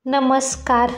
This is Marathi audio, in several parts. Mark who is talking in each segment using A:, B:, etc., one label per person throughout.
A: नमस्कार.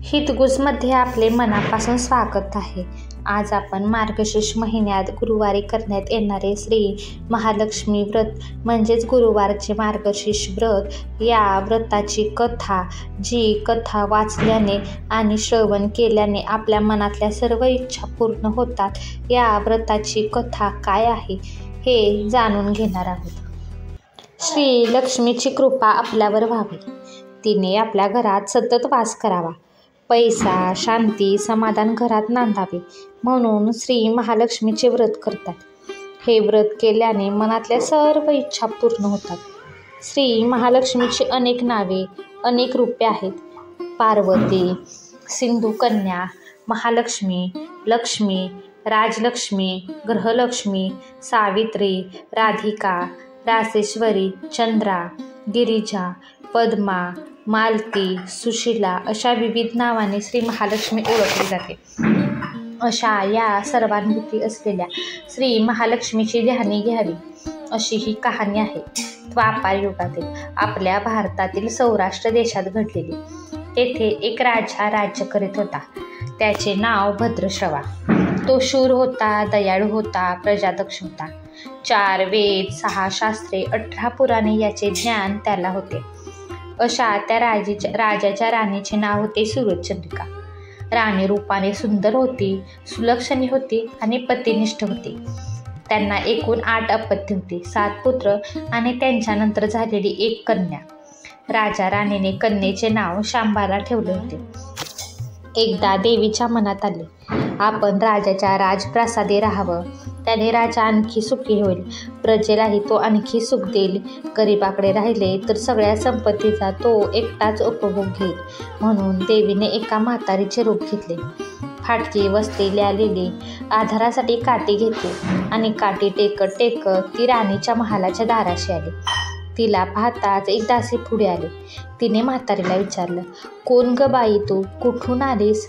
A: हितगुजमध्ये आपले मनापासून स्वागत आहे. आज आपण मार्गशीर्ष महिन्यात गुरुवारी करण्यात येणारे श्री महालक्ष्मी व्रत म्हणजेच गुरुवारचे मार्गशीर्ष व्रत या व्रताची कथा, जी कथा वाचल्याने आणि श्रवण केल्याने आपल्या मनातल्या सर्व इच्छा पूर्ण होतात, या व्रताची कथा काय आहे हे जाणून घेणार आहोत. श्री लक्ष्मीची कृपा आपल्यावर व्हावी, तिने आपल्या घरात सतत वास करावा, पैसा, शांती, समाधान घरात नांदावे म्हणून श्री महालक्ष्मीचे व्रत करतात. हे व्रत केल्याने मनातल्या सर्व इच्छा पूर्ण होतात. श्री महालक्ष्मीची अनेक नावे, अनेक रूपे आहेत. पार्वती, सिंधू कन्या, महालक्ष्मी, लक्ष्मी, राजलक्ष्मी, गृहलक्ष्मी, सावित्री, राधिका, रासेश्वरी, चंद्रा, गिरिजा, पद्मा, मालती, सुशीला अशा विविध नावाने श्री महालक्ष्मी ओळखली जाते. अशा या सर्वानुभूती असलेल्या श्री महालक्ष्मीची ध्यानी घ्यावी अशी ही कहाणी आहे. द्वापार युगातील आपल्या भारतातील सौराष्ट्र देशात घडलेली. तेथे एक राजा राज्य करीत होता. त्याचे नाव भद्रश्रवा. तो शूर होता, दयाळू होता, प्रजादक्ष होता. 4 वेद, 6 शास्त्रे, 18 पुराणे याचे ज्ञान त्याला होते. अशा त्या राजाच्या राणीचे नाव होते सुरचंद्रिका. राणी रूपाने सुंदर होती, सुलक्षणी होती आणि पतिनिष्ठ होती. त्यांना एकूण 8 अपत्ये होती, 7 पुत्र आणि त्यांच्यानंतर झालेली 1 कन्या. राजा राणीने कन्येचे नाव शांबाला ठेवले होते. एकदा देवीच्या मनात आले, आपण राजाच्या राजप्रासादी राहावं, त्याने राजा आणखी सुखी होईल, प्रजेलाही तो आणखी सुख देईल. गरिबाकडे राहिले तर सगळ्या संपत्तीचा तो एकटाच उपभोग घेईल. म्हणून देवीने एका म्हातारीचे रूप घेतले. फाटकी वस्ती ल्यालेली, आधारासाठी काठी घेतली आणि काठी टेकत टेकत ती राणीच्या महालाच्या दाराशी आली. तिला पाहताच एक दासी पुढे आली. तिने म्हातारीला विचारलं, कोण ग बाई तू, कुठून आलीस,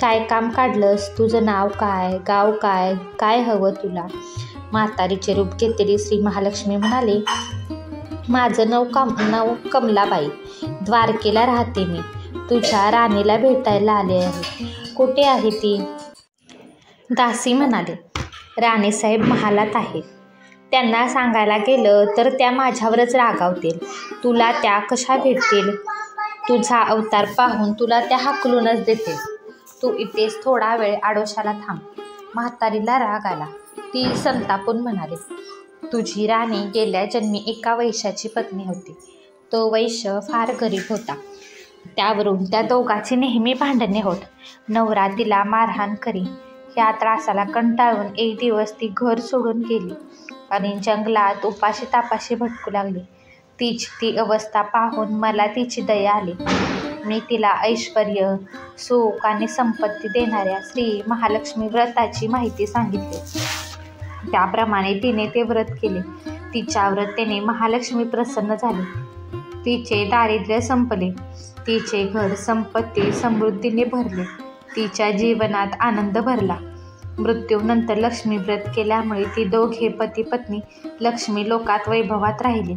A: काय काम काढलंस, तुझं नाव काय, गाव काय, काय हवं तुला? म्हातारीचे रूप घेतलेली श्री महालक्ष्मी म्हणाले, माझं नाव कमलाबाई, द्वारकेला राहते मी. तुझ्या राणीला भेटायला आले आहे. कुठे आहे ती? दासी म्हणाले, राणीसाहेब महालात आहेत. त्यांना सांगायला गेलं तर त्या माझ्यावरच रागावतील. तुला त्या कशा भेटतील? तुझा अवतार पाहून तुला त्या हाकलूनच देते. तू इथेच थोडा वेळ आडोशाला थांब. म्हातारीला राग आला. ती संतापून म्हणाली, तुझी राणी गेल्या जन्मी एका वैश्याची पत्नी होती. तो वैश्य फार गरीब होता. त्यावरून त्या दोघांची नेहमी भांडणे होत. नवरा तिला मारहाण करी. या त्रासाला कंटाळून एक दिवस ती घर सोडून गेली आणि जंगलात उपाशी तापाशी भटकू लागली. तिची ती अवस्था पाहून मला तिची दया आली. मी तिला ऐश्वर्य, सुख आणि संपत्ती देणाऱ्या श्री महालक्ष्मी व्रताची माहिती सांगितली. त्याप्रमाणे तिने ते व्रत केले. तिच्या व्रतेने महालक्ष्मी प्रसन्न झाली. तिचे दारिद्र्य संपले. तिचे घर संपत्ती समृद्धीने भरले. तिच्या जीवनात आनंद भरला. मृत्यूनंतर लक्ष्मी व्रत केल्यामुळे ती दोघे पती पत्नी लक्ष्मी लोकात वैभवात राहिली.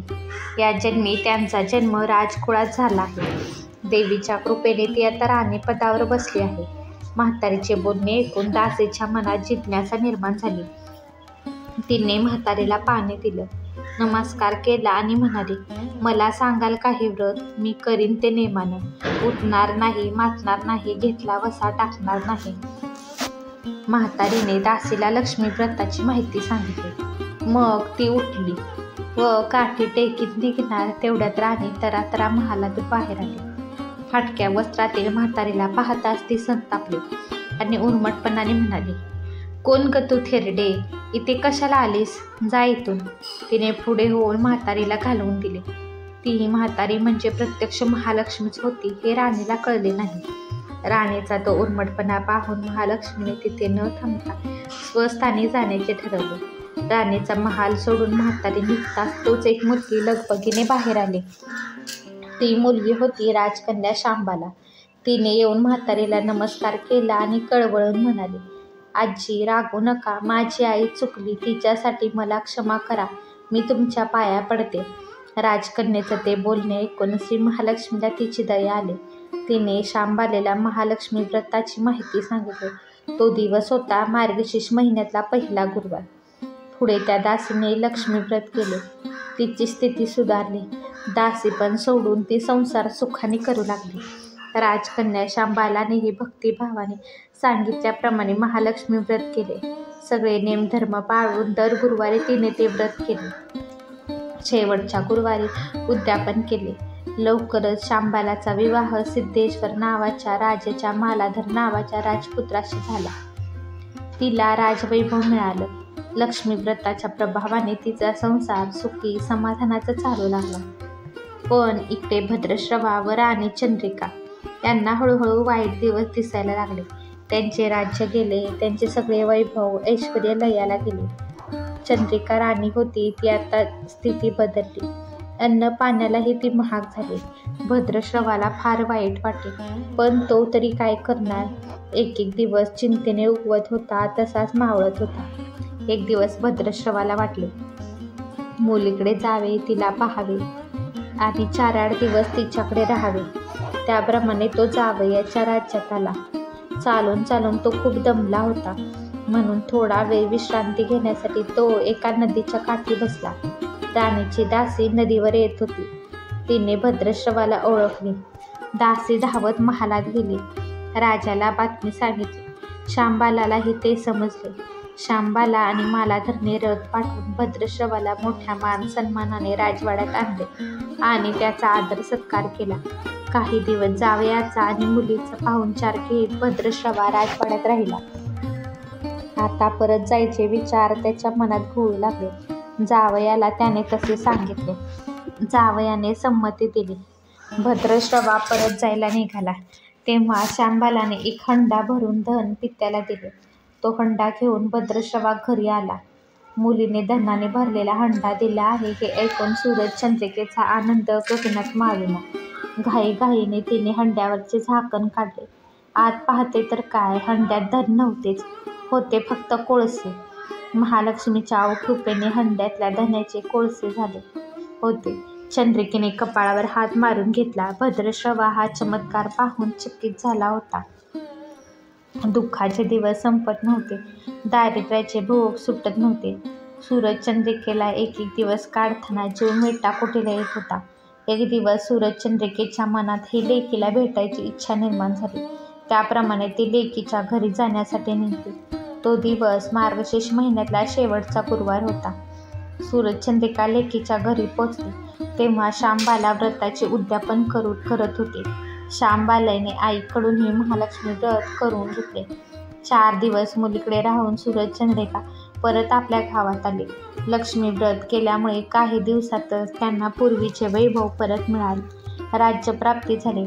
A: या जन्मी त्यांचा जन्म राजकुळात झाला आहे. देवीच्या कृपेने ती आता राणीपदावर बसली आहे. म्हातारीचे बोलणे ऐकून दासीच्या मनात जिज्ञासा निर्माण झाली. तिने म्हातारीला पाणी दिलं, नमस्कार केला आणि म्हणाली, मला सांगाल का हे व्रत? मी करीन ते नेमानं. उठणार नाही, माचणार नाही, घेतला वसा टाकणार नाही. म्हातारीने दासीला लक्ष्मी व्रताची माहिती सांगितली. मग ती उठली व काठी टेकीत निघणार तेवढ्यात राणी तरातरा महालात बाहेर आली. फाटक्या वस्त्रातील म्हातारीला पाहताच ती संतापली आणि उर्मटपणाने म्हणाली, कोण ग तू थेरडे, इथे कशाला आलीस? जा इथून. तिने पुढे होऊन म्हातारीला घालवून दिले. ती म्हातारी म्हणजे प्रत्यक्ष महालक्ष्मीच होती हे राणीला कळले नाही. राणीचा तो उर्मटपणा पाहून महालक्ष्मीने तिथे न थांबता स्वस्थानी जाण्याचे ठरवले. राणीचा महाल सोडून म्हातारी निघताच तोच एक मुलगी लगबगीने बाहेर आली. ती मुलगी होती राजकन्या शांबाला. तिने येऊन म्हातारीला नमस्कार केला आणि कळवळून म्हणाली, आजी रागू नका, माझी आई चुकली, तिच्यासाठी मला क्षमा करा, मी तुमच्या पाया पडते. राजकन्येचं ते बोलणे ऐकून श्री महालक्ष्मीला तिची दया आली. तिने शांबालेला महालक्ष्मी व्रताची माहिती सांगितली. तो दिवस होता मार्गशीर्ष महिन्यातला पहिला गुरुवार. पुढे त्या दासीने लक्ष्मी व्रत केले. तिची स्थिती सुधारली. दासीपण सोडून ती संसार सुखाने करू लागली. राजकन्या शांबालानेही भक्तिभावाने सांगितल्याप्रमाणे महालक्ष्मी व्रत केले. सगळे नेमधर्म पाळून दर गुरुवारी तिने ते व्रत केले. शेवटच्या गुरुवारी उद्यापन केले. लवकरच शांबालाचा विवाह सिद्धेश्वर नावाच्या राजाच्या मालाधर नावाच्या राजपुत्राशी झाला. तिला राजवैभव मिळालं. लक्ष्मी व्रताच्या प्रभावाने तिचा संसार सुखी समाधानाचा चालू लागला. पण इकडे भद्रश्रवा व राणी चंद्रिका यांना हळूहळू वाईट दिवस दिसायला लागले. त्यांचे राज्य गेले. त्यांचे सगळे वैभव ऐश्वर्य लयाला गेले. चंद्रिका राणी होती ती आता स्थिती बदलली. अन्न पाण्यालाही ती महाग झाली. भद्रश्रवाला फार वाईट वाटे, पण तो तरी काय करणार. एक एक दिवस चिंतेने उगवत होता तसाच मावळत होता. एक दिवस भद्रश्रवाला वाटले मुलीकडे जावे, तिला पाहावे आणि 4-8 दिवस तिच्याकडे राहावे. त्याप्रमाणे तो जावयाच्या राज्यात आला. चालून चालून तो खूप दमला होता, म्हणून थोडा वेळ विश्रांती घेण्यासाठी तो एका नदीच्या काठी बसला. राणीची दासी नदीवर येत होती. तिने भद्रश्रवाला ओळखली. दासी धावत महालात गेली. राजाला बातमी सांगितली. शांबालालाही ते समजले. शांबाला आणि मालाधरने रथ पाठवून भद्रश्रवाला मोठ्या मान सन्मानाने राजवाड्यात आणले आणि त्याचा आदर सत्कार केला. काही दिवस जावयाचा आणि मुलीचा पाहुणचार घेत भद्रश्रवा राजवाड्यात राहिला. आता परत जायचे विचार त्याच्या मनात घोळू लागले. जावयाला त्याने तसे सांगितले. जावयाने संमती दिली. भद्रश्रवा परत जायला निघाला तेव्हा शांबालाने एक हंडा भरून धन पित्याला दिले. तो हंडा घेऊन भद्रश्रवा घरी आला. मुलीने धनाने भरलेला हंडा दिला आहे हे ऐकून सूरज चंद्रिकेचा आनंद गगनात मावेना. घाईघाईने तिने हंड्यावरचे झाकण काढले. आत पाहते तर काय, हंड्यात धन नव्हतेच, होते फक्त कोळसे. महालक्ष्मीच्या कृपेने हंड्यातल्या धनाचे कोळसे झाले होते. चंद्रिकेने कपाळावर हात मारून घेतला. भद्रश्रवा हा चमत्कार पाहून चकित झाला होता. दुःखाचे दिवस संपत नव्हते. दारिद्र्याचे भोग सुटत नव्हते. सूरज चंद्रिकेला एक एक दिवस काढताना जीव मेटाकुटीला येत होता. एक दिवस सूरज चंद्रिकेच्या मनात ही लेकीला भेटायची इच्छा निर्माण झाली. त्याप्रमाणे ती लेकीच्या घरी जाण्यासाठी निघाली. तो दिवस मार्गशीर्ष महिन्यातला शेवटचा गुरुवार होता. सूरज चंद्रिका लेकीच्या घरी पोचली तेव्हा शांबाला व्रताचे उद्यापन करत होते. शांबालाने आईकडून ही महालक्ष्मी व्रत करून घेतले. 4 दिवस मुलीकडे राहून सूरज चंद्रिका परत आपल्या गावात आले. लक्ष्मी व्रत केल्यामुळे काही दिवसातच त्यांना पूर्वीचे वैभव परत मिळाले. राज्यप्राप्ती झाली.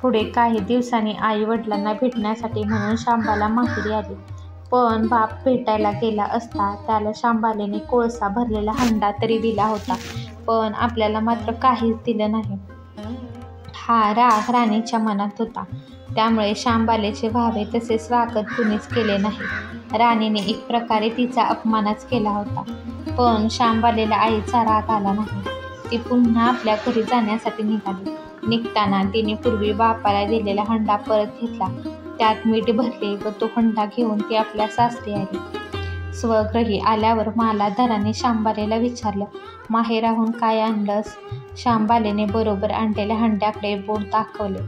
A: पुढे काही दिवसांनी आई वडिलांना भेटण्यासाठी म्हणून शांबाला माहेरी आली. पण बाप भेटायला गेला असता त्याला शांबालेने कोळसा भरलेला हंडा तरी दिला होता, पण आपल्याला मात्र काहीच दिलं नाही. हा राग राणीच्या मनात होता. त्यामुळे शांबालेचे व्हावे तसे स्वागत कुणीच केले नाही. राणीने एक प्रकारे तिचा अपमानच केला होता. पण शांबालेला आईचा राग आला नाही. ती पुन्हा आपल्या घरी जाण्यासाठी निघाली. निघताना तिने पूर्वी बापाला दिलेला हंडा परत घेतला. त्यात मीठ भरले व तो हंडा घेऊन ती आपल्या सासरी आली. स्वगृही आल्यावर मालाधराने शांबालेला विचारलं, माहेराहून काय आणलंस? शांबालेने बरोबर आणलेल्या हंड्याकडे बोट दाखवले.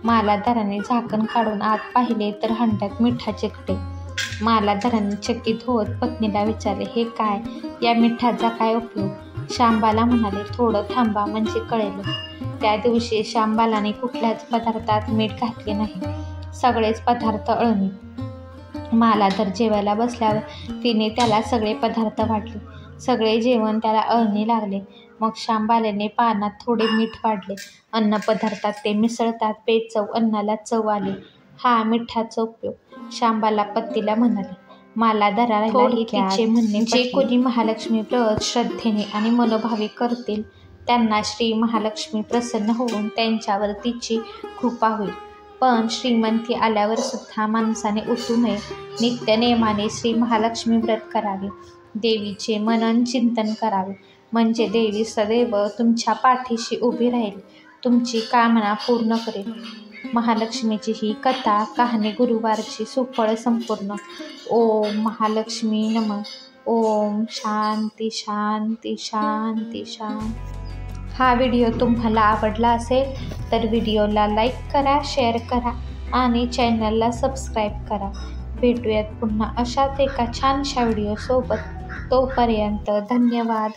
A: मालाधराने झाकण काढून आत पाहिले तर हंड्यात मिठाचे खडे. मालाधराने चकित होत पत्नीला विचारले, हे काय? या मिठाचा काय उपयोग? शांबाला म्हणाले, थोडं थांबा म्हणजे कळेल. त्या दिवशी शांबालाने कुठल्याच पदार्थात मीठ घातले नाही. सगळेच पदार्थ अळणी. मालाधर जेवायला बसल्यावर तिने त्याला सगळे पदार्थ वाटले. सगळे जेवण त्याला अळणी लागले. मग शांबालेने पानात थोडे मीठ वाढले. अन्न पदार्थात ते मिसळतात बेचव अन्नाला चव आली. हा मिठाचा उपयोग. शांबाला पतीला म्हणाले. मालाधराला तिचे म्हणणे, जे कोणी महालक्ष्मी व्रत श्रद्धेने आणि मनोभावे करतील त्यांना श्री महालक्ष्मी प्रसन्न होऊन त्यांच्यावर तिची कृपा होईल. पण श्रीमंती आल्यावर सुद्धा माणसाने उठू नये. नित्यनेमाने श्री महालक्ष्मी व्रत करावे. देवीचे मनन चिंतन करावे. म्हणजे देवी सदैव तुमच्या पाठीशी उभी राहील, तुमची कामना पूर्ण करेल. महालक्ष्मीची ही कथा कहाणी गुरुवारची सुफळ संपूर्ण. ओम महालक्ष्मी नमः. ओम शांती शांती शांती शांती. हा व्हिडिओ तुम्हाला आवडला असेल तर व्हिडिओला लाईक करा, शेअर करा आणि चॅनलला सबस्क्राईब करा. भेटूयात पुन्हा अशाच एका छानशा व्हिडिओसोबत. तोपर्यंत धन्यवाद.